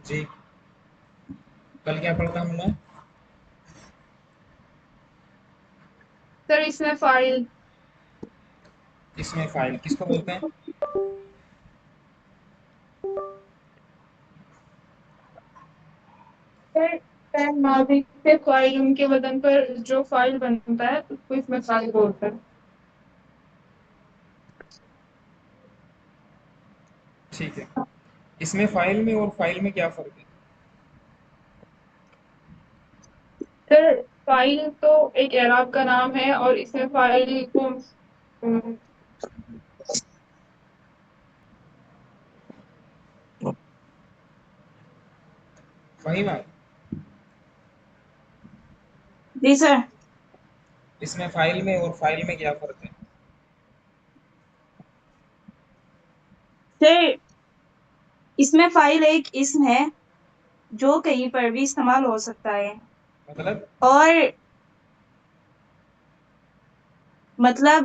جی کل کیا پڑھتا ہم نے؟ سر اس میں فائل اس میں فائل کس کو بولتے ہیں؟ ماضی سے فائل ان کے وزن پر جو فائل بنتا ہے اس کو اس میں فائل بولتے ہیں. ٹھیک ہے. اس میں فائل میں اور فائل میں کیا فرق ہے؟ سر فائل تو ایک اعراب کا نام ہے اور اس میں فائل کو فہیم آپ؟ جی سر. اس میں فائل میں اور فائل میں کیا فرق ہے؟ سر اس میں فائل ایک اسم ہے جو کہیں پر بھی استعمال ہو سکتا ہے مطلب مطلب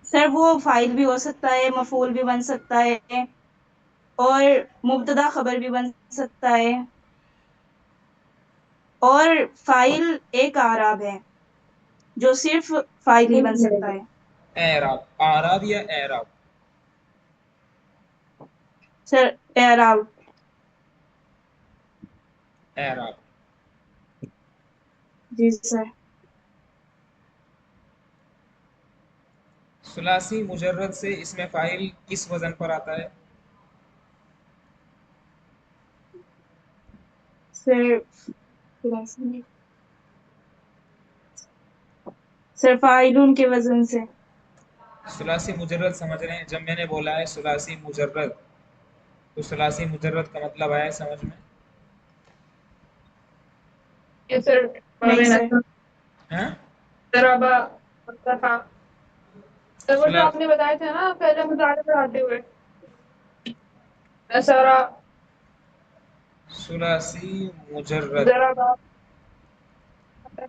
سر وہ فائل بھی ہو سکتا ہے، مفعول بھی بن سکتا ہے اور مبتدا خبر بھی بن سکتا ہے. اور فائل ایک اعراب ہے جو صرف فائل ہی بن سکتا ہے. اعراب، اعراب یا اعراب؟ سر اعراب. اعراب. جی سر. ثلاثی مجرد سے اس میں فاعل کس وزن پر آتا ہے؟ سر فاعلون کے وزن سے. ثلاثی مجرد سمجھ رہے ہیں؟ جب میں نے بولا ہے ثلاثی مجرد تو ثلاثی مجرد کا مطلب آیا سمجھ میں؟ سر ہاں؟ سر وہ جو آپ نے بتایا تھا نا پہلے مظاہرے پڑھاتے ہوئے سارا ثلاثی مجرد، ضربہ.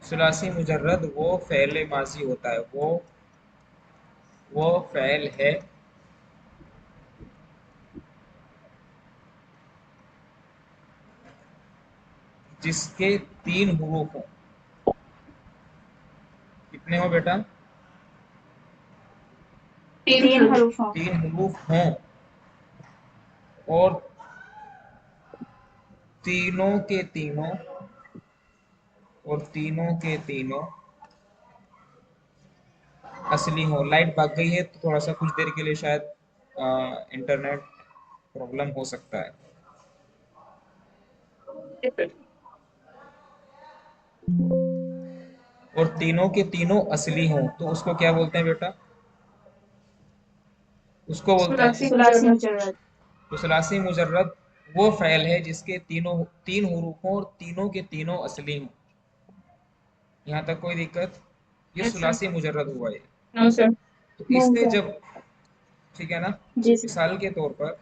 ثلاثی مجرد وہ فعل ماضی ہوتا ہے، وہ فعل ہے جس کے تین حروف ہوں. کتنے ہو بیٹا؟ تین حروف ہوں. تین حروف ہوں اور تینوں کے تینوں اصلی ہو. لائٹ بھاگ گئی ہے تو تھوڑا سا کچھ دیر کے لیے شاید انٹرنیٹ پرابلم ہو سکتا ہے. اور تینوں کے تینوں اصلی ہوں تو اس کو کیا بولتے ہیں بیٹا؟ اس کو بولتے ہیں ثلاثی مجرد. تو ثلاثی مجرد وہ فعل ہے جس کے تین حروف ہوں اور تینوں کے تینوں اصلی ہوں. یہاں تک کوئی دقت؟ یہ ثلاثی مجرد ہوا ہے. نو سر. تو اس سے جب ٹھیک ہے نا، جی سر. مثال کے طور پر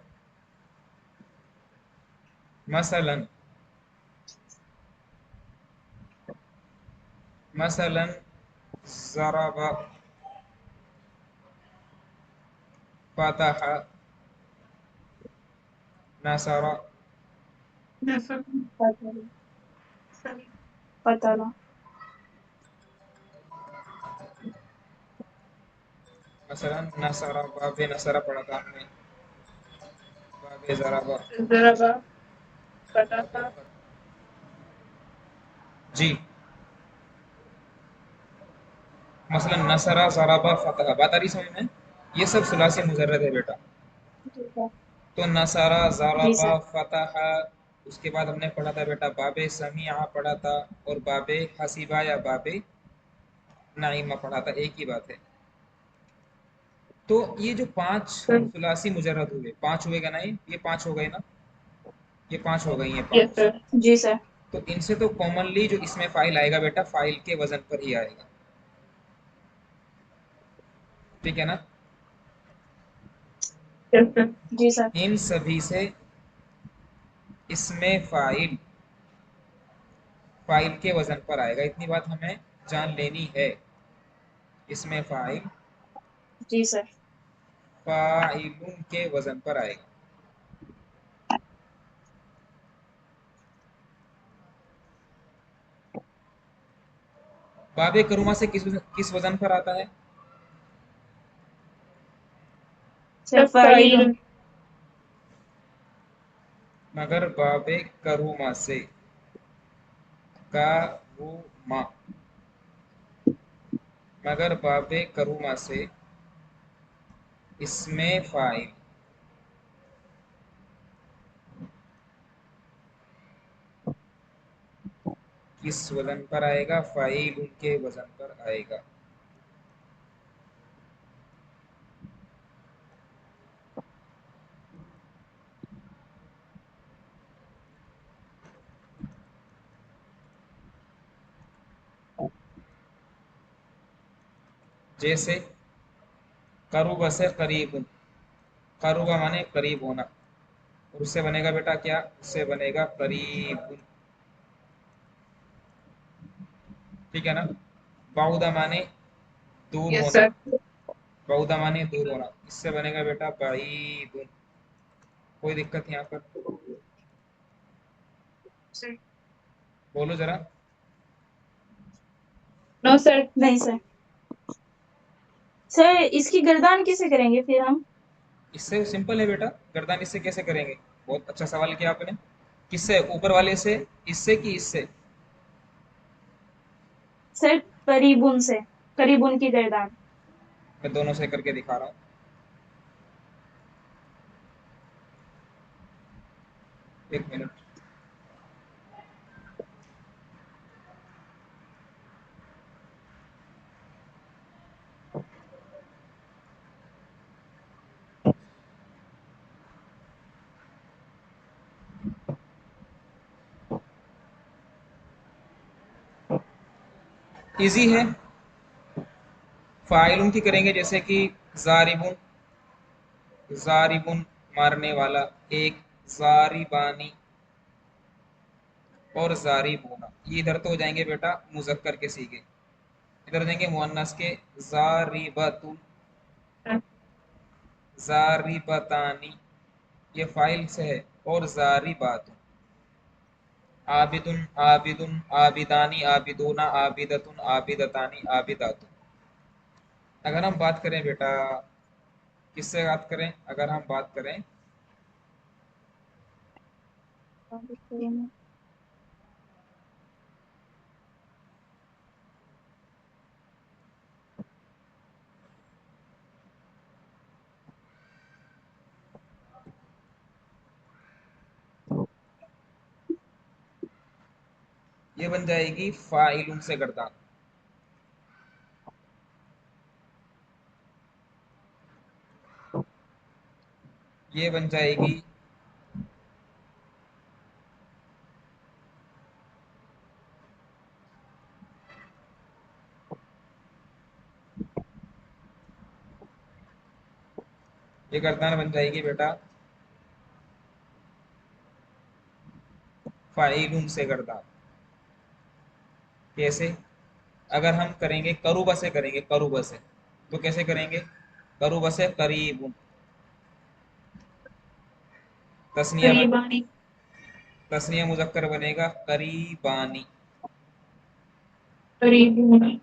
مثلا ضرب، فتح، نصر، پتہ نا. مثلا نصر، باب نصر پڑھا تھا ہم نے، باب ضرب. ضربہ، فتح. جی مثلا نصر، ضرب، فتح، بات آ رہی سمجھ میں؟ یہ سب ثلاثی مجرد ہے بیٹا. تو نصر، جی ضرب، سر. فتح، اس کے بعد ہم نے پڑھا تھا بیٹا باب سمیع پڑھا تھا اور باب حسیبہ یا باب نعیمہ پڑھا تھا. ایک ہی بات ہے. تو یہ جو پانچ ثلاثی مجرد ہوئے، پانچ ہوئے گا نا؟ یہ پانچ ہو گئے نا؟ یہ پانچ ہو گئی ہیں یس پانچ. سر. جی سر. تو ان سے تو کامنلی جو اس میں فائل آئے گا بیٹا فائل کے وزن پر ہی آئے گا. ٹھیک ہے نا؟ جی سر. ان سبھی سے اس میں فائل کے وزن پر آئے گا. اتنی بات ہمیں جان لینی ہے. اس میں فائل جی سر. فاعل کے وزن پر آئے گا. बाबे करूमा से किस वजन पर आता है? Sir file. मगर बाबे करूमा से का वो मा मगर बाबे करूमा से इसमें फाइल किस वजन पर आएगा? फाइल उनके वजन पर आएगा। जैसे करूब से करीब, करूबा माने करीब होना, और उससे बनेगा बेटा क्या? उससे बनेगा करीब, ठीक है ना। बाउदा माने दूर यस होना, सर। बाउदा माने दूर होना, इससे बनेगा बेटा बाईदुन। कोई दिक्कत यहाँ पर? सर बोलो जरा। No sir. नहीं सर। सर इसकी गर्दान कैसे करेंगे फिर हम? इससे सिंपल है बेटा, गर्दन इससे कैसे करेंगे? बहुत अच्छा सवाल किया आपने। किससे? ऊपर वाले से, इससे कि इससे? सर करीबुन से, करीबुन की गर्दान। मैं दोनों से करके दिखा रहा हूँ, एक मिनट। इजी है। फाइल उनकी करेंगे जैसे कि जारिबुन, जारिबुन मारने वाला, एक जारिबानी और जारिबूना। ये इधर तो हो जाएंगे बेटा मुजक्कर के सीगे, इधर हो जाएंगे मुअन्नस के। जारिबतुन, जारिबतानी, ये फाइल से है, और जारिबातुन। आबिदुन, आबिदुन, आबिदानी, आबिदूना, आबिदतुन, आबिदतानी, आबिदातुन। अगर हम बात करें बेटा, किससे बात करें? अगर हम बात करें ये बन जाएगी फाइलुन से गर्दान। ये बन जाएगी ये गर्दान बन जाएगी बेटा फाइलुन से गर्दान। कैसे? अगर हम करेंगे करूबा से, करेंगे करूबा से, तो कैसे करेंगे? करूबा से करीबुन, तस्निया बन, करीबानी। तस्निया मुजक्कर बनेगा करीबानी, करीबुन।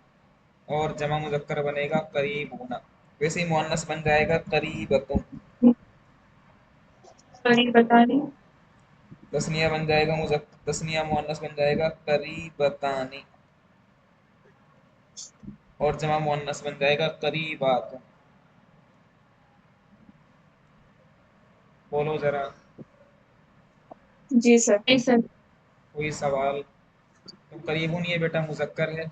और जमा मुजक्कर बनेगा करीबूना। वैसे ही मुअन्नस बन जाएगा करीबतुन, करीबतानी। तस्निया बन जाएगा तस्निया मुअन्नस बन जाएगा करीबतानी, और जमा मुअन्नस बन जाएगा करीबातुन। बोलो जरा, जी सर। जी सर। कोई सवाल? तो करीबुन ये बेटा मुजक्कर है,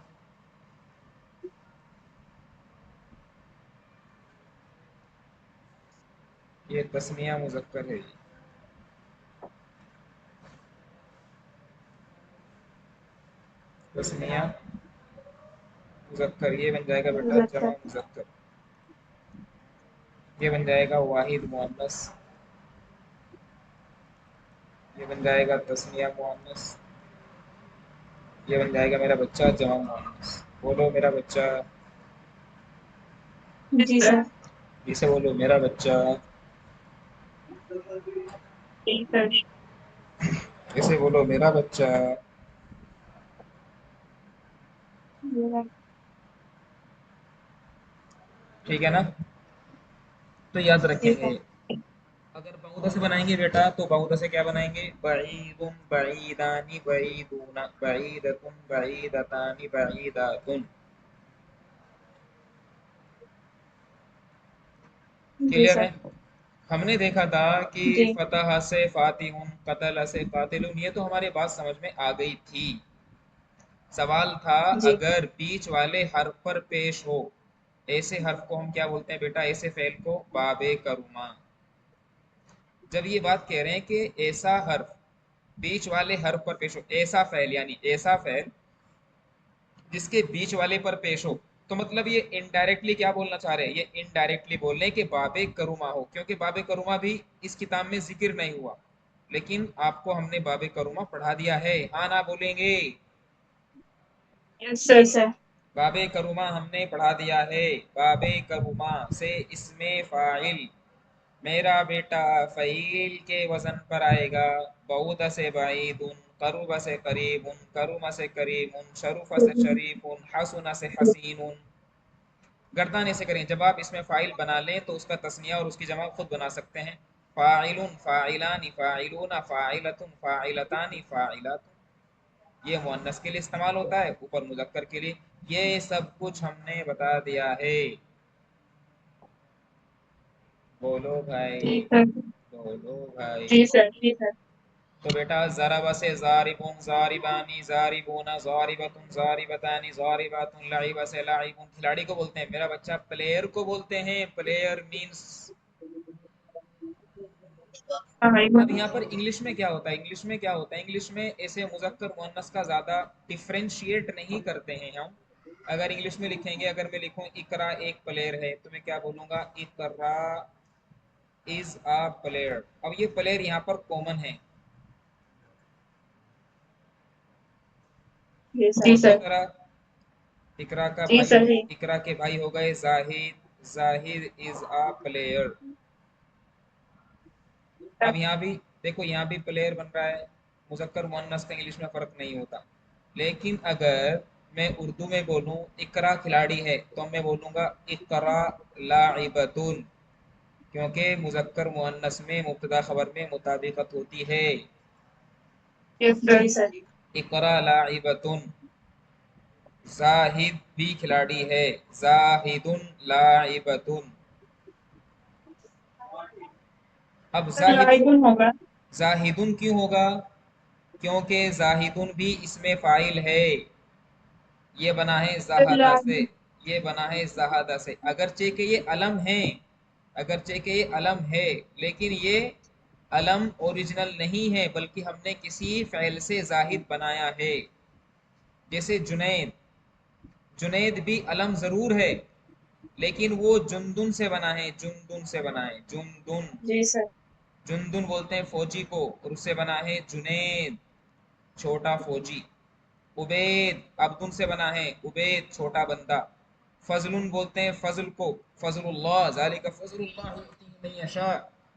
ये तस्निया मुजक्कर है, ये तस्निया मुजक्कर, ये बन जाएगा बेटा जमा मुजक्कर। मुजक्कर, ये बन जाएगा वाहिद मुअन्नस, ये बन जाएगा तस्निया मुअन्नस, ये बन जाएगा मेरा बच्चा जमा मुअन्नस। बोलो मेरा बच्चा, जी सर। जिसे बोलो मेरा बच्चा, जी सर। इसे बोलो मेरा बच्चा। ठीक है ना। तो याद जी रखेंगे, सर। अगर बहुधा से बनाएंगे बेटा तो बहुधा से क्या बनाएंगे, बईदुन बईदानी बईदूना बईदतुन बईदतानी बईदातुन। जी क्लियर है। सर। हमने देखा था कि जी फतह से फातिहुन, कतल से कातिलुन, ये तो हमारे बात समझ में आ गई थी। सवाल था जी अगर बीच वाले हर्फ पर पेश हो, ऐसे हर्फ को हम क्या बोलते हैं बेटा, ऐसे फेल को बाबे करुमा। जब ये बात कह रहे हैं कि ऐसा हर्फ बीच वाले हर्फ पर पेश हो, ऐसा फेल यानी ऐसा फेल जिसके बीच वाले पर पेश हो, तो मतलब ये इनडायरेक्टली क्या बोलना चाह रहे हैं, ये इनडायरेक्टली बोल रहे हैं कि बाबे करुमा हो, क्योंकि बाबे करुमा भी इस किताब में जिक्र नहीं हुआ, लेकिन आपको हमने बाबे करुमा पढ़ा दिया है। हाँ ना बोलेंगे, जी सर। बाबे करुमा हमने पढ़ा दिया है। बाबे करुमा से इसमें फाइल मेरा बेटा फ़ईल के वज़न पर आएगा। बहुत से बाईदुन, करुब से करीबुन, करुम से करीमुन, शरुफ से शरीफुन, हसुन से हसीनुन। गर्दान ऐसे करें, जब आप इसमें फ़ाइल बना लें तो उसका तस्निया और उसकी जमा खुद बना सकते हैं। फ़ाइलुन, फ़ाइलानी, फ़ाइलूना, फ़ाइलतुन, फ़ाइलतानी, फ़ाइलातुन। ये मुअन्नस के लिए इस्तेमाल होता है, ऊपर मुज़क्कर के लिए। ये सब कुछ हमने बता दिया है। बोलो भाई, जी सर। बोलो भाई। जी सर। जी सर। तो बेटा ज़रब से ज़ारिबुन, ज़ारिबानी, ज़ारिबूना, ज़ारिबतुन, ज़ारिबतानी, ज़ारिबातुन, लाइब से लाइबुन, खिलाड़ी को बोलते हैं मेरा बच्चा, प्लेयर को बोलते हैं। Player means. अब यहाँ पर इंग्लिश में क्या होता है, इंग्लिश में क्या होता है, इंग्लिश में ऐसे मुज़क्कर मुअन्नस का ज़्यादा डिफरेंशिएट नहीं करते हैं हम। अगर इंग्लिश में लिखेंगे, अगर मैं लिखूँ इकरा एक प्लेयर है, तो मैं क्या बोलूँगा, इकरा इज अ प्लेयर। अब ये प्लेयर यहाँ पर कॉमन है। जी सर। जी सर। इकरा, इकरा का जी भाई सर। हो, जी इकरा के भाई हो गए Zahid, Zahid is a player. अब यहाँ भी देखो, यहाँ भी प्लेयर बन रहा है, मुज़क्कर मुअन्नस का इंग्लिश में फ़र्क नहीं होता। लेकिन अगर मैं उर्दू में बोलूँ इकरा खिलाड़ी है, तो मैं बोलूँगा इकरा लाइबतुन, क्योंकि मुज़क्कर मुअन्नस में मुब्तदा खबर में मुताबिकत होती है। जी सर। इकरा लाइबतुन। जाहिद भी खिलाड़ी है, जाहिदुन लाइबतुन। अब जाहिदुन, लाइबुन होगा। जाहिदुन क्यों होगा, क्योंकि जाहिदुन भी इसमें फाइल है। ये बना है जहादा से, लाइबुन। ये बना है जहादा से। अगरचे के ये अलम है, अगरचे के ये अलम है, लेकिन ये अलम ओरिजिनल नहीं है, बल्कि हमने किसी फ़ैल से जाहिद बनाया है। जैसे जुनैद, जुनैद भी अलम ज़रूर है, लेकिन वो जुनदुन से बना है, जुनदुन से बना है, जुनदुन। जी सर। जुनदुन बोलते हैं फौजी को, और उससे बना है जुनैद, छोटा फौजी। उबैद अब्दुन से बना है, उबैद छोटा बंदा। फजलुन बोलते हैं फजल को, फजलुल्लाह ज़ालिका फजलुल्लाह युतीही मन यशा,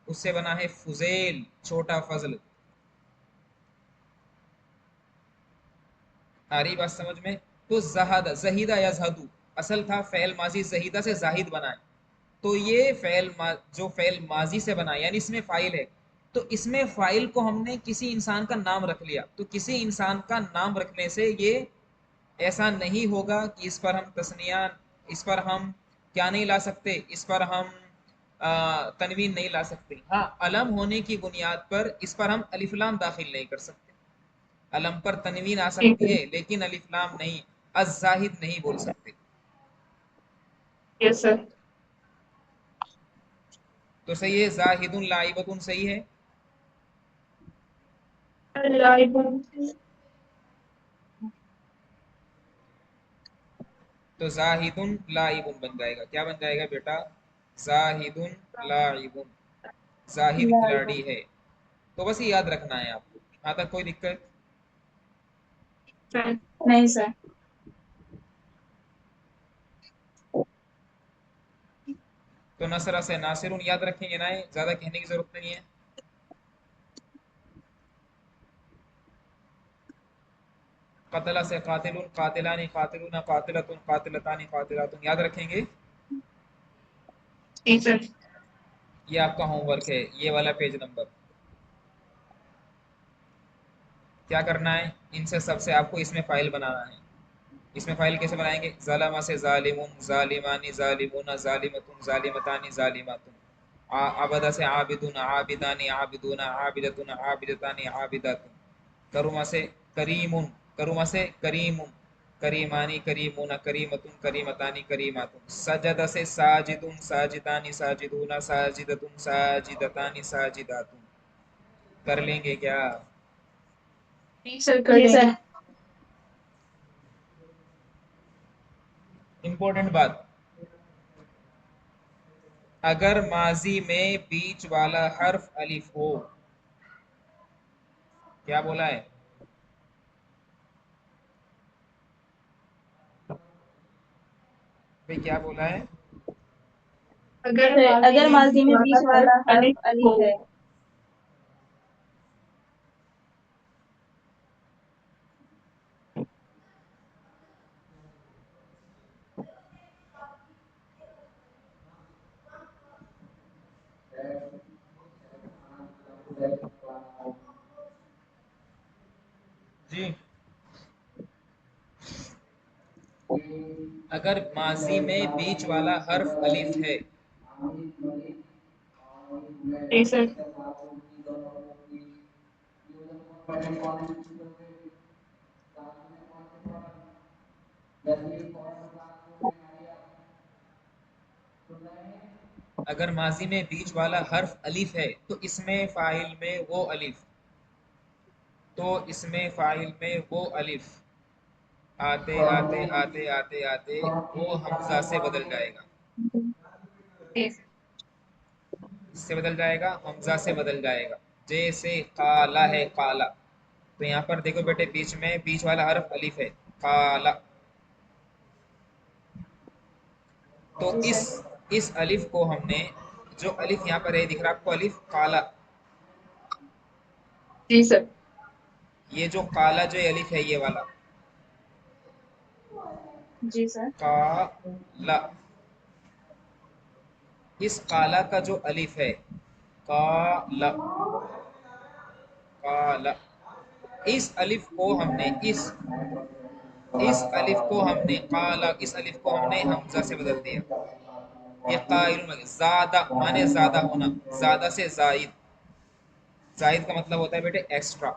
उससे बना है फुजैल, छोटा फजल। आ रही बात समझ में। तो जहादा, जहीदा यजहदू, असल था फ़ेल माजी जहीदा से जाहिद बना है। तो ये जो फ़ेल माजी से बना यानी इसमें फ़ाइल है, तो इसमें फ़ाइल को हमने किसी इंसान का नाम रख लिया, तो किसी इंसान का नाम रखने से ये ऐसा नहीं होगा कि इस पर हम तस्निया, इस पर हम क्या नहीं ला सकते, इस पर हम तनवीन नहीं ला सकते। हाँ, अलम होने की बुनियाद पर इस पर हम अलिफ लाम दाखिल नहीं कर सकते। अलम पर तनवीन आ ठीक सकती है। है, लेकिन अलिफ लाम नहीं। अज़ाहिद नहीं बोल सकते। Yes sir. तो सही है, जाहिदुन लाइबतुन सही है। लाइबुन। तो जाहिदुन लाइबुन बन जाएगा, क्या बन जाएगा बेटा, जाहिदुन लाइबुन। जाहिद लाइबुन। खिलाड़ी है। तो बस ये याद रखना है आपको। यहाँ तक कोई दिक्कत। नहीं सर। तो नसरा से नासिरुन याद रखेंगे ना, ये ज्यादा कहने की जरूरत नहीं है। قتل سے قاتل، قاتلان قاتلون قاتلتن قاتلتان قاتلاتن، یاد رکھیں گے. جی سر. یہ آپ کا ہوم ورک ہے، یہ والا پیج نمبر. کیا کرنا ہے، ان سے سب سے آپ کو اس میں فائل بنانا ہے. اس میں فائل کیسے بنائیں گے، ظلم سے ظالمون، ظالمانی ظالمون، ظالمتن ظالمتان ظالماتن. عبد سے عابدون، عابدانی عابدون، عابدتن عابدتان عابداتن. کرم سے کریمون، کرم سے کریمون، کریمانی کریمون، کریمتن کریمتانی کریماتن. سجد سے ساجدون، ساجدانی ساجدون، ساجدتن ساجدتان ساجداتن. کر لیں گے کیا؟ جی سر کر لیں گے. امپورٹنٹ بات، اگر ماضی میں بیچ والا حرف الف ہو، کیا بولا ہے، بھئی کیا بولا ہے، اگر ماضی میں بیچ والا حرف الف ہے. جی اگر ماضی میں بیچ والا حرف الف ہے، جی سر. اگر ماضی میں بیچ والا حرف الف ہے تو اس میں فاعل میں وہ الف، تو اس میں فاعل میں وہ الف آتے آتے آتے آتے آتے وہ حمزہ سے بدل جائے گا. اس سے بدل جائے گا، حمزہ سے بدل جائے گا. جیسے قالا ہے، قالا، تو یہاں پر دیکھو بیٹے بیچ میں بیچ والا حرف الف ہے، قالا. تو اس الف کو ہم نے، جو الف یہاں پر ہے دکھ رہا آپ کو الف قالا، جی سر. یہ جو قالا جو الف ہے یہ والا جی سر. قالا، اس قالا کا جو الف ہے قالا، قالا، اس الف کو ہم نے اس الف کو ہم نے قالا، اس الف کو ہم نے حمزہ سے بدل دیا. یہ قائل زیادہ مانے زیادہ ہونا، زیادہ سے زائد. زائد کا مطلب ہوتا ہے بیٹے ایکسٹرا.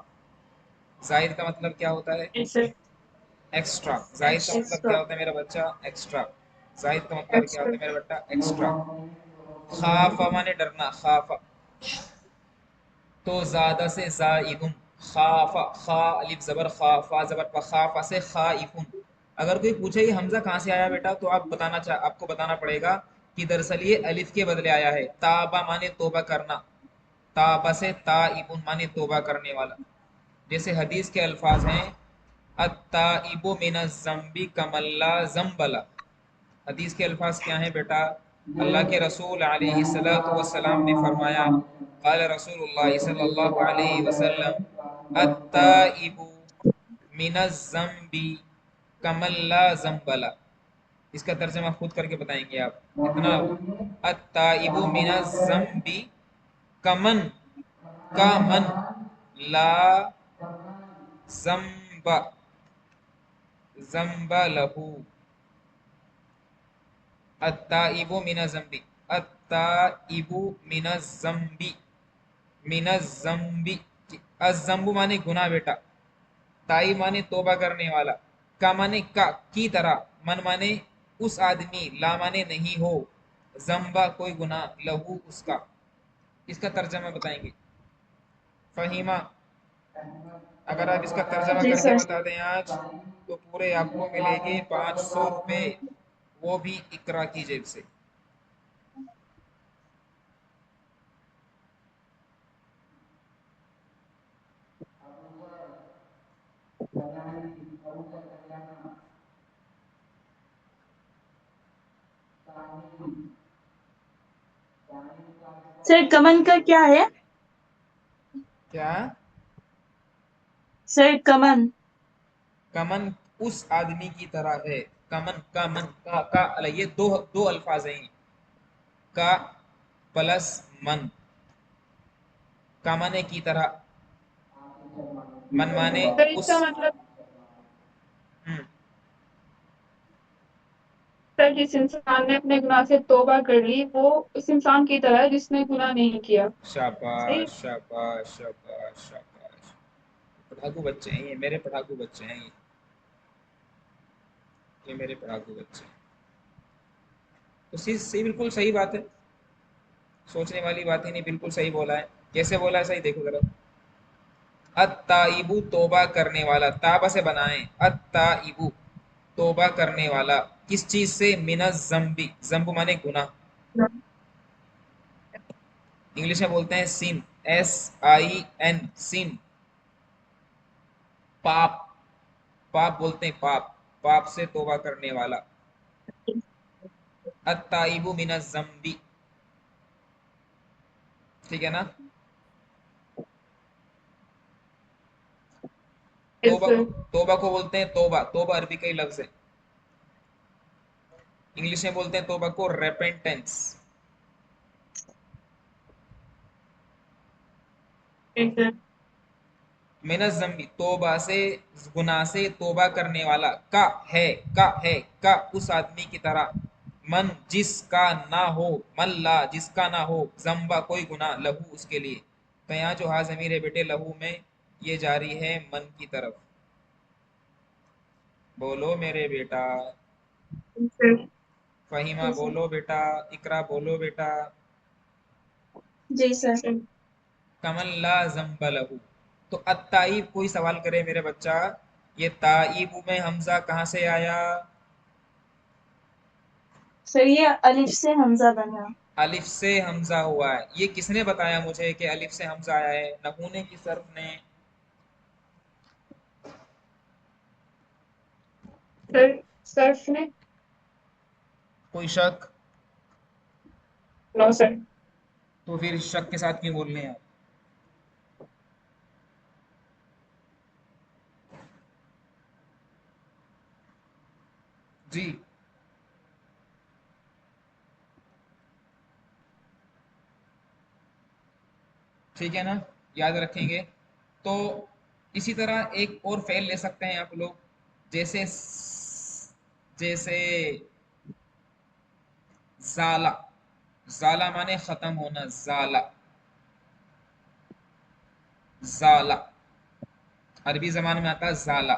زائد کا مطلب کیا ہوتا ہے، جی سر. ایکسٹرا. زائد کا مطلب کیا ہوتا ہے میرا بچہ، ایکسٹرا. زائد کا مطلب کیا ہوتا ہے میرا بیٹا، ایکسٹرا. خاف مانے ڈرنا، خاف، تو زیادہ سے زائدن. خاف، خا الف زبر خا، فا زبر فا، خاف سے خائفن. اگر کوئی پوچھے یہ حمزہ کہاں سے آیا بیٹا، تو آپ کو بتانا پڑے گا کہ دراصل یہ الف کے بدلے آیا ہے. تابا مانے توبہ کرنا، تابا سے تائبن مانے توبہ کرنے والا. جیسے حدیث کے الفاظ ہیں التائب من الذنب کمن لا ذنب له. حدیث کے الفاظ کیا ہیں بیٹا، اللہ کے رسول علیہ الصلوۃ والسلام نے فرمایا، قال رسول اللہ صلی اللہ علیہ وسلم التائب من الذنب کمن لا ذنب له. اس کا ترجمہ خود کر کے بتائیں گے آپ، اتنا التائب من الذنب کمن، کا من، لا ذنب، ذنب لہو. التائب من الذنب، التائب من الذنب، من الذنب. الذنب مانے گناہ بیٹا، تائی مانے توبہ کرنے والا، کا مانے کا کی طرح، من مانے اس آدمی، لا مانے نہیں ہو، ذنبا کوئی گناہ، لہو اس کا. اس کا ترجمہ بتائیں گے. فہیمہ، اگر آپ اس کا ترجمہ جی کر کے سر. بتا دیں آج تو پورے آپ کو ملے گے 500 روپے، وہ بھی اقرا کی جیب سے. سر کمن کا کیا ہے، کیا سر کمن؟ कमन उस आदमी की तरह है, कमन का मन का ये दो दो अल्फाज हैं, का प्लस मन, का माने की तरह, मन माने सर उस। इसका मतलब हम्म, सर जिस इंसान ने अपने गुनाह से तौबा कर ली वो उस इंसान की तरह है जिसने गुनाह नहीं किया। सही। शाबाश शाबाश शाबाश शाबाश, पढ़ाकू बच्चे हैं ये, मेरे पढ़ाकू बच्चे हैं ये मेरे पढ़ाकू बच्चे हैं। तो सही बिल्कुल सही बात है, सोचने वाली बात ही नहीं, बिल्कुल सही बोला है। कैसे बोला है, सही देखो जरा। अत्ताइबू तौबा करने वाला, ताबा से बनाए, अत्ताइबू तौबा करने वाला, किस चीज से, मिनज जम्बी, जम्ब माने गुनाह, इंग्लिश में बोलते हैं सिन, SIN सिन, पाप, पाप बोलते हैं पाप, पाप से तौबा करने वाला, अत्ताइबू मिनज जम्बी, ठीक है ना। यस तौबा को, सर। तौबा को बोलते हैं तौबा, तौबा अरबी का ही लफ्ज है, इंग्लिश में बोलते हैं तौबा को रेपेंटेंस। Yes sir. मिनज जम्बी, तौबा से, गुनाह से तौबा करने वाला, है, का है, का उस आदमी की तरह, मन जिसका ना हो, मन ला जिसका ना हो, जम्बा कोई गुनाह, लहू उसके लिए। तो यहाँ जो हा ज़मीर है बेटे लहू में, ये जारी है मन की तरफ। बोलो मेरे बेटा, यस सर। फहीमा जी सर। बोलो बेटा, इकरा बोलो बेटा, जी सर। कमन ला जम्ब लहू। तो अत्ताइब, कोई सवाल करे मेरे बच्चा, ये ताइबू में हमजा कहाँ से आया? सर ये अलिफ से हमजा बना। अलिफ से हमजा हुआ है, ये किसने बताया मुझे कि अलिफ से हमजा आया है? नहू ने कि सर्फ ने? सर सर्फ ने। कोई शक? No sir. तो फिर शक के साथ क्यों बोल रहे हैं आप? जी, ठीक है ना, याद रखेंगे। तो इसी तरह एक और फेल ले सकते हैं आप लोग, जैसे जैसे जाला, जाला माने खत्म होना, जाला, जाला अरबी जबान में आता है जाला।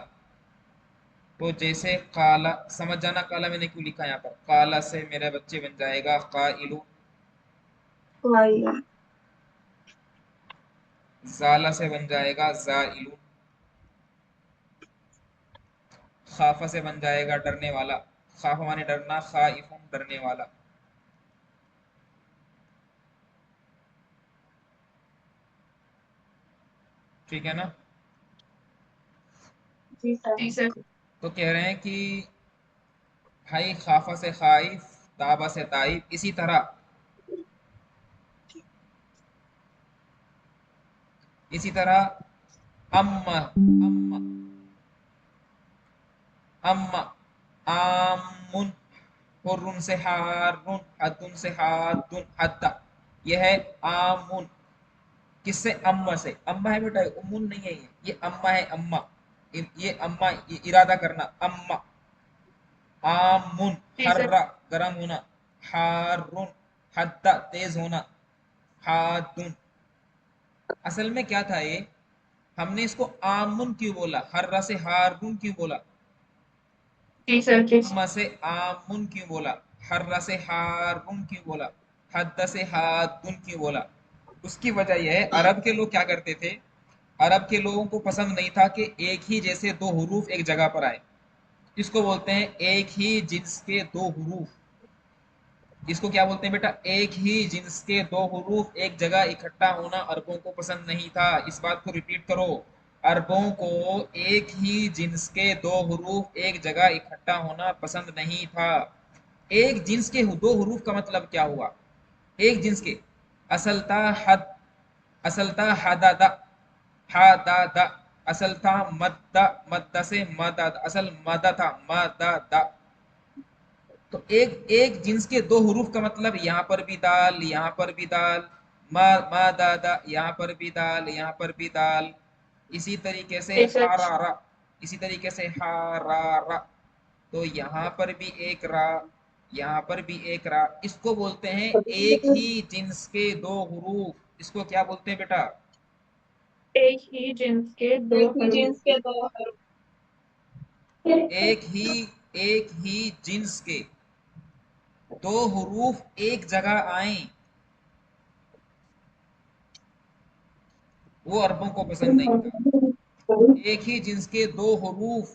तो जैसे काला, समझ जाना काला मैंने क्यों लिखा है यहाँ पर, काला से मेरे बच्चे बन जाएगा काइलू, वाइल। जाला से बन जाएगा जाइलू, खाफा से बन जाएगा डरने वाला, खाफा माने डरना, खाइफुन डरने वाला, ठीक है ना। जी सर। जी सर। तो कह रहे हैं कि भाई खाफा से खाइफ, ताबा से ताइब, इसी तरह, इसी तरह अम्मा, अम्मा, अम्मा, आमुन, हुर्रुन से हारुन, हद्दुन से हादुन, हद्दा, यह है आमुन, किससे, अम्मा से। अम्मा है बेटा, उम्मुन नहीं है ये अम्मा है, अम्मा, ये अम्मा, ये इरादा करना, अम्मा, आमुन, जी सर। हर्रा गरम होना, हारुन हद्दा तेज होना, हादुन, असल में क्या था ये, हमने इसको आमुन क्यों बोला, हर्रा से हारुन क्यों बोला, जी सर। जी अम्मा से आमुन क्यों बोला, हर्रा से हारुन क्यों बोला, हद्दा से हादुन क्यों बोला? उसकी वजह यह है, अरब के लोग क्या करते थे, अरब के लोगों को पसंद नहीं था कि एक ही जैसे दो हुरूफ एक जगह पर आए। इसको बोलते हैं एक ही जिन्स के दो हुरूफ, इसको क्या बोलते हैं बेटा, एक ही जिन्स के दो हुरूफ एक जगह इकट्ठा होना अरबों को पसंद नहीं था। इस बात को रिपीट करो, अरबों को एक ही जिन्स के दो हुरूफ एक जगह इकट्ठा होना पसंद नहीं था। एक जिन्स के दो हुरूफ का मतलब क्या हुआ, एक जिन्स के, असल था हद, असल था हदादा, हादादा, اصل تھا مد، مد سے مد، اصل مد تھا مد دا. تو ایک ایک جنس کے دو حروف کا مطلب یہاں پر بھی دال، یہاں پر بھی دال، ما ما دا دا، یہاں پر بھی دال، یہاں پر بھی دال. اسی طریقے سے جی سر. ہارا را، اسی طریقے سے ہارا را. تو یہاں پر بھی ایک را، یہاں پر بھی ایک را. اس کو بولتے ہیں ایک ہی جنس کے دو حروف. اس کو کیا بولتے ہیں بیٹا؟ ایک ہی جنس کے دو ایک ہی حروف. جنس کے دو حروف. ایک ہی جنس کے دو حروف ایک جگہ آئیں، وہ عربوں کو پسند نہیں تھا. ایک ہی جنس کے دو حروف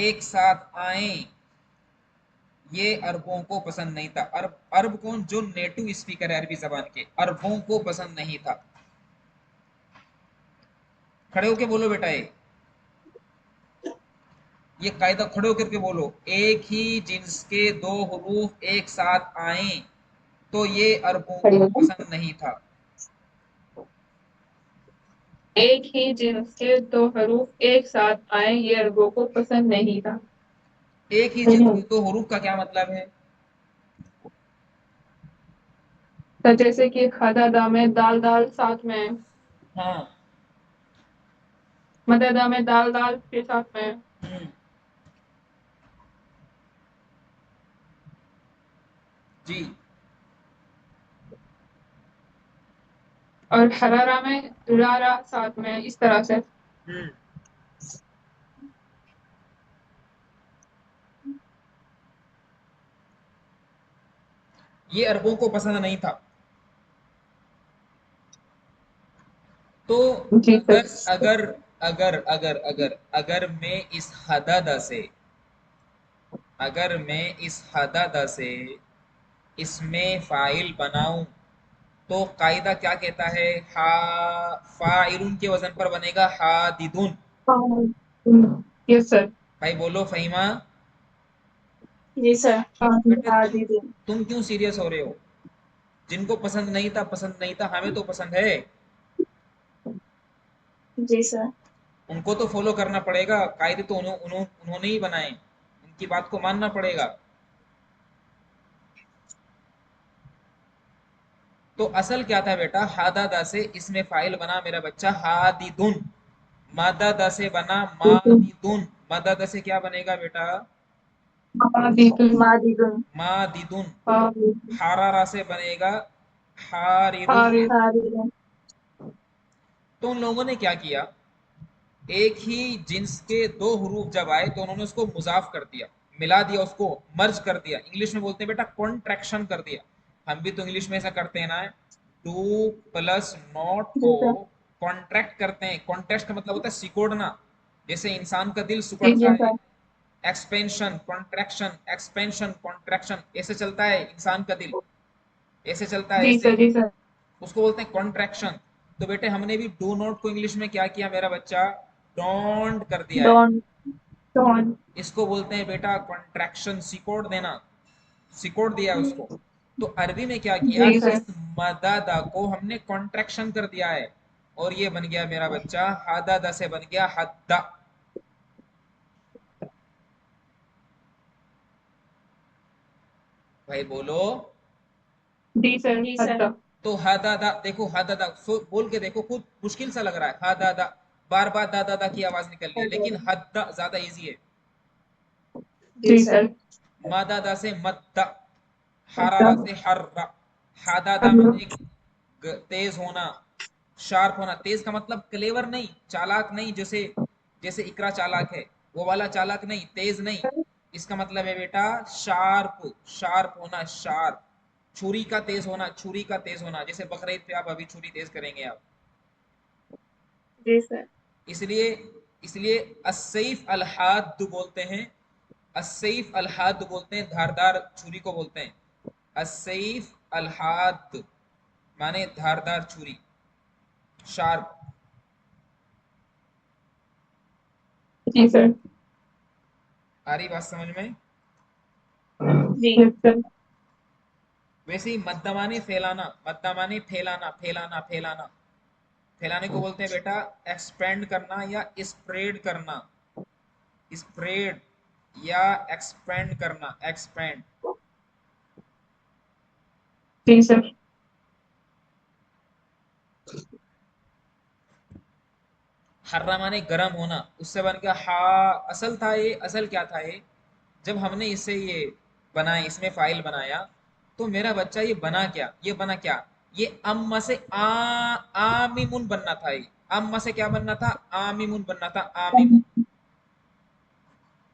ایک ساتھ آئیں، یہ عربوں کو پسند نہیں تھا. عرب کون؟ جو نیٹو اسپیکر ہے عربی زبان کے، عربوں کو پسند نہیں تھا. کھڑے ہو کے بولو بیٹا، یہ قاعدہ کھڑے ہو کر کے بولو. ایک ہی جنس کے دو حروف ایک ساتھ آئیں تو یہ عربوں کو پسند نہیں تھا. ایک ہی جنس کے دو حروف ایک ساتھ آئیں، یہ عربوں کو پسند نہیں تھا. ایک ہی جنس کے دو حروف کا کیا مطلب ہے؟ تو جیسے کہ کھادا دا میں دال دال ساتھ میں، ہاں. مددا میں دال دال کے ساتھ میں، ہم، جی. اور حرارہ میں را را ساتھ میں، اس طرح سے. ہم. یہ عربوں کو پسند نہیں تھا. تو جی اگر سر. اگر اگر اگر اگر اگر میں اس حدد سے، اگر میں اس حدد سے اس میں فاعل بناؤں تو قاعدہ کیا کہتا ہے؟ فاعلن کے وزن پر بنے گا حاددن. یس سر. بھائی بولو فہیمہ. جی سر. بیٹے عادی. تم کیوں سیریس ہو رہے ہو؟ جن کو پسند نہیں تھا پسند نہیں تھا، ہمیں تو پسند ہے. جی سر. ان کو تو فالو کرنا پڑے گا، قاعدے تو انہوں نے ہی بنائے، ان کی بات کو ماننا پڑے گا. تو اصل کیا تھا بیٹا؟ ہادادا سے اس میں فاعل بنا میرا بچہ ہاددن. مادادا سے بنا ماددن. مادادا سے کیا بنے گا بیٹا؟ ماددن. ماددن. حرارہ سے بنے گا حاررن. حاررن. تو ان لوگوں نے کیا کیا؟ ایک ہی جنس کے دو حروف جب آئے تو انہوں نے اس کو مضاف کر دیا، ملا دیا، اس کو مرج کر دیا. انگلش میں بولتے ہیں بیٹا کانٹریکشن کر دیا. ہم بھی تو انگلش میں ایسا کرتے ہیں نا، ٹو پلس ناٹ جی کو سر. کانٹریکٹ کرتے ہیں. کانٹریکٹ کا مطلب ہوتا ہے سکوڑنا، جیسے انسان کا دل جی سکڑتا ہے. سر. ایکسپینشن کانٹریکشن، ایکسپینشن کانٹریکشن، ایسے چلتا ہے انسان کا دل، ایسے چلتا ہے جی ایسے، سر. جی سر. اس کو بولتے ہیں کانٹریکشن. تو بیٹے ہم نے بھی ڈو نوٹ کو انگلش میں کیا کیا میرا بچہ؟ ڈونٹ کر دیا ہے. ڈون. اس کو بولتے ہیں بیٹا کانٹریکشن، سکوڑ دینا، سکوڑ دیا اس کو. تو عربی میں کیا کیا؟ جی سر. اس مدادا کو ہم نے کانٹریکشن کر دیا ہے، اور یہ بن گیا میرا بچہ حددا سے بن گیا حدہ. بھائی بولو. جی سر. جی سر. تو حددا، دیکھو حددا بول کے دیکھو، خود مشکل سا لگ رہا ہے حددا، بار بار دادا دا کی آواز نکل رہی ہے، لیکن حدہ زیادہ ایزی ہے. جی سر. مدادا سے مدہ، حرارہ سے حرہ. حددا میں تیز ہونا، شارپ ہونا. تیز کا مطلب کلیور نہیں، چالاک نہیں، جیسے اقرا چالاک ہے وہ والا چالاک نہیں، تیز نہیں. اس کا مطلب ہے بیٹا شارپ، شارپ ہونا، شارپ. چھری کا تیز ہونا، چھری کا تیز ہونا. جیسے بقرعید پہ آپ ابھی چھری تیز کریں گے آپ. جی سر. اس لیے السیف الحاد بولتے ہیں. السیف الحاد بولتے ہیں، دھاردار چھری کو بولتے ہیں السیف الحاد، مانے دھاردار چھری، شارپ. جی سر. آ رہی بات سمجھ میں؟ جی. ویسے ہی مدمانے پھیلانا، مدمانے پھیلانا، پھیلانا، پھیلانا. फैलाने को बोलते हैं बेटा एक्सपेंड करना या स्प्रेड करना, स्प्रेड या एक्सपेंड करना, एक्सपेंड। जी सर। हर्रा माने गर्म होना, उससे बन गया हा। असल था ये, असल क्या था ये, जब हमने इसे ये बनाया, इसमें फाइल बनाया, तो मेरा बच्चा ये बना क्या, ये बना क्या, ये अम्मा से आमिमुन बनना था। ये अम्मा से क्या बनना था, आमिमुन बनना था, आमिमुन।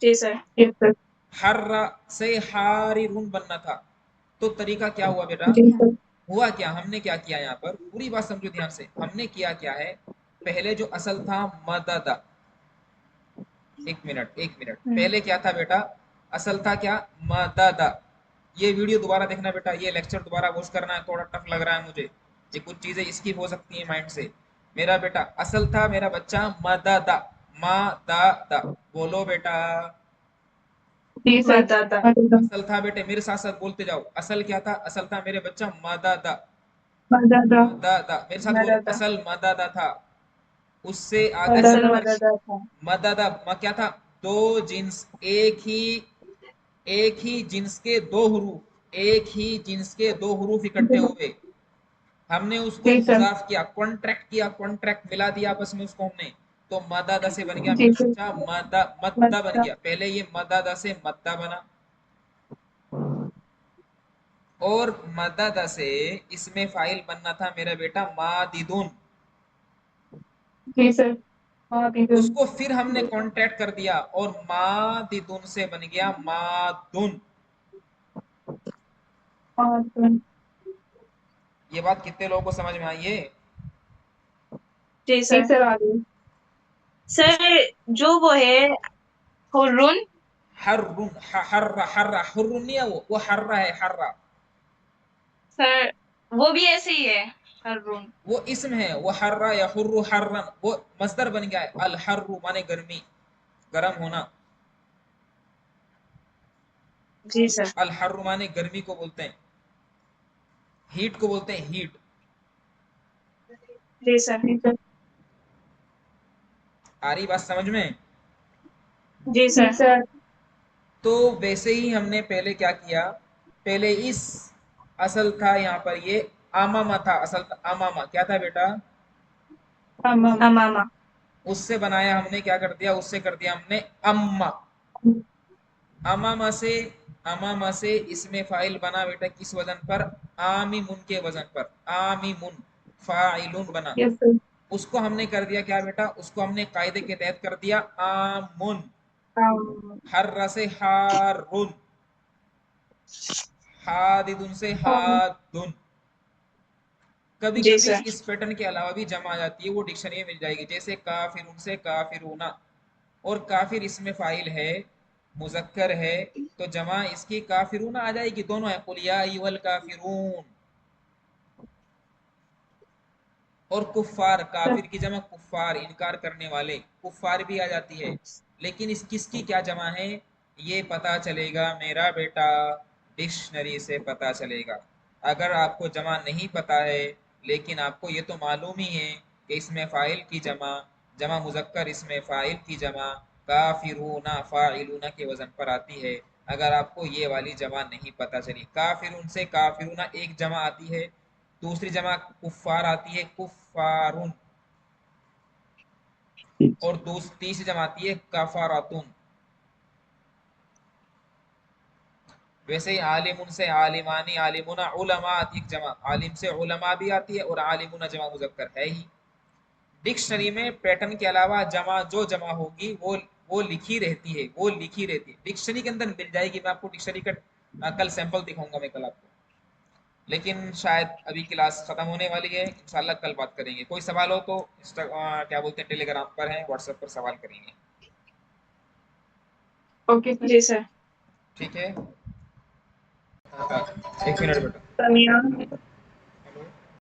जी सर। जी सर। हर्रा से हारिरुन बनना था। तो तरीका क्या हुआ बेटा, जी सर। हुआ क्या, हमने क्या किया यहाँ पर, पूरी बात समझो ध्यान से। हमने किया क्या है, पहले जो असल था मददा, एक मिनट एक मिनट, पहले क्या था बेटा, असल था क्या, मददा। ये वीडियो दोबारा देखना बेटा, ये लेक्चर दोबारा वॉच करना है, थोड़ा टफ लग रहा है मुझे, ये कुछ चीजें स्किप हो सकती हैं माइंड से। मेरा बेटा असल था, मेरा बच्चा मददा, मददा, बोलो बेटा। जी सर। मददा। असल था बेटे, मेरे साथ साथ बोलते जाओ, असल क्या था, असल था मेरे बच्चा मददा, मददा। मददा, मेरे साथ बोलो, मददा। असल मददा था। उससे आगे असल मददा। मदद, मददा था। मददा क्या था, दो जिन्स, एक ही जिन्स के दो हरूफ, एक ही जिन्स के दो हरूफ इकट्ठे हुए, हमने उसको जी सर। मुजाफ किया, कॉन्ट्रैक्ट किया, कॉन्ट्रैक्ट मिला दिया आपस में उसको हमने, तो मददा से बन गया जी मेरा सर। बच्चा मदा, मद्दा बन मददा। गया। पहले ये मददा से मद्दा बना, और मददा से इसमें फाइल बनना था मेरा बेटा मादिदुन, जी सर। मादिदुन। उसको फिर हमने कॉन्ट्रैक्ट कर दिया और मादिदुन से बन गया मादुन। मादुन। ये बात कितने लोगों को समझ में आई है? जी जी सर। सर आ गई। सर जो वो है हुर्रुन। हर्रुन, हर्रा, हर्रा, हुर्रुन नहीं है, वो हर्रा है, हर्रा। सर वो भी ऐसे ही है, हुर्रुन। वो इसम है, वो हर्रा या हुर्रु हर्रन, वो मस्दर बन गया है, अल हर्रु माने गर्मी, गर्म होना। जी सर। अल हर्रु माने गर्मी को बोलते हैं, हीट को बोलते हैं हीट। जी सर। जी सर। आ रही बात समझ में? जी जी सर। सर। तो वैसे ही हमने पहले क्या किया, पहले इस असल था यहाँ पर ये आमामा था, असल था आमामा, क्या था बेटा, तमाम। अमामा। उससे बनाया हमने, क्या कर दिया, उससे कर दिया हमने अम्मा। अमामा से, अमामा से इसमें फाइल बना बेटा किस वजन पर, आमिमुन के वजन पर, आमिमुन, फाइलुन बना। Yes sir. उसको हमने कर दिया क्या बेटा, उसको हमने कायदे के तहत कर दिया आमुन। हर्रा से हारुन, हादिदुन से हादुन। कभी जी कभी सर। इस पैटर्न के अलावा भी जमा आ जाती है, वो डिक्शनरी में मिल जाएगी, जैसे काफिरुन से काफिरूना, और काफिर इसमें फाइल है, मुजक्कर है, तो जमा इसकी काफिरूना आ जाएगी, दोनों है, कुल या अय्युहल काफिरून। और कुफ्फार, काफिर की जमा कुफ्फार, इनकार करने वाले, कुफ्फार भी आ जाती है। लेकिन इस किसकी क्या जमा है, ये पता चलेगा मेरा बेटा, डिक्शनरी से पता चलेगा। अगर आपको जमा नहीं पता है, लेकिन आपको ये तो मालूम ही है कि इसमें फाइल की जमा, जमा मुजक्कर, इसमें फाइल की जमा काफिरूना, फाइलूना के वजन पर आती है। अगर आपको ये वाली जमा नहीं पता चली, काफिरून से काफिरूना एक जमा आती है, दूसरी जमा कुफ्फार आती है, कुफ्फारुन, और तीसरी जमा आती है कफारातुन। वैसे ही आलिमुन से आलिमानी, आलिमुना, उलमा आती है जमा, आलिम से उलमा भी आती है, और आलिमुना जमा मुजक्कर है ही। डिक्शनरी में पैटर्न के अलावा जमा, जो जमा होगी वो लिखी रहती है, वो लिखी रहती है, डिक्शनरी के अंदर मिल जाएगी। मैं आपको डिक्शनरी का कल सैंपल दिखाऊंगा मैं कल आपको, लेकिन शायद अभी क्लास खत्म होने वाली है, इंशाल्लाह कल बात करेंगे। कोई सवाल हो तो क्या बोलते हैं, टेलीग्राम पर है, व्हाट्सएप पर सवाल करेंगे। Okay sir. जी सर। ठीक है, एक मिनट बेटा। समिया।